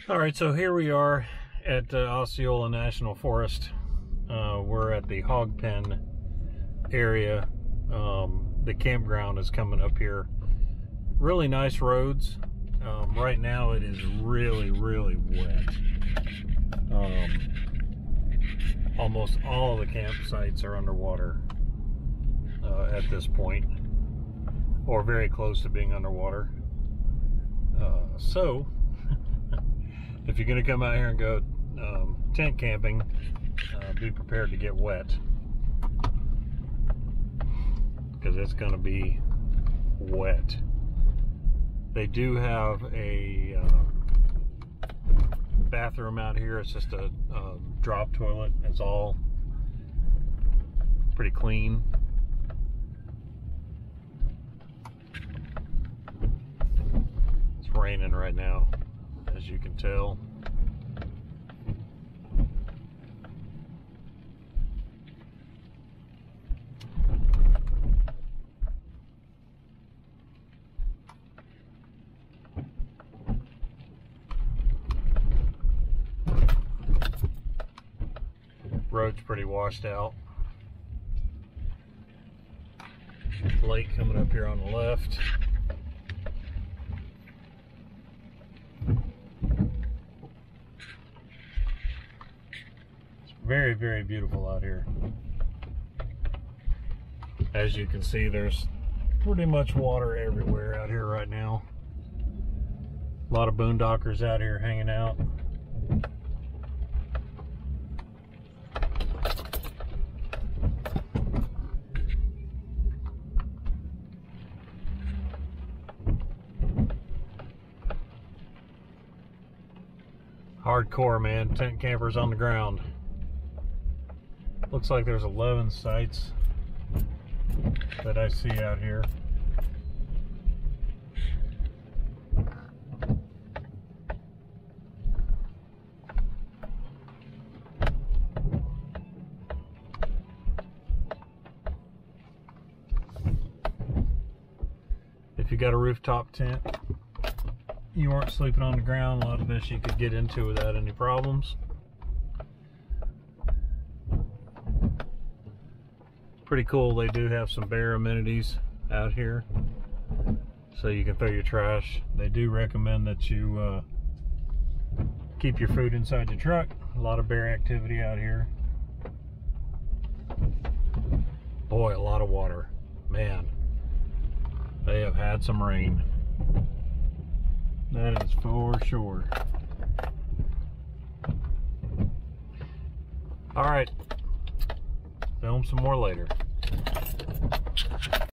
All right, so here we are at Osceola National Forest. We're at the Hog Pen area. The campground is coming up here. Really nice roads. Right now it is really wet. Almost all of the campsites are underwater at this point, or very close to being underwater. So if you're going to come out here and go tent camping, be prepared to get wet, because it's going to be wet. They do have a bathroom out here. It's just a drop toilet. It's all pretty clean. It's raining right now, as you can tell. Road's pretty washed out. Lake coming up here on the left. It's very beautiful out here. As you can see, there's pretty much water everywhere out here right now. A lot of boondockers out here hanging out. Hardcore, man. Tent campers on the ground. Looks like there's 11 sites that I see out here. If you got a rooftop tent, you weren't sleeping on the ground, a lot of this you could get into without any problems. Pretty cool. They do have some bear amenities out here, so you can throw your trash. They do recommend that you keep your food inside your truck. A lot of bear activity out here. Boy, a lot of water. Man, they have had some rain. That is for sure. All right, film some more later.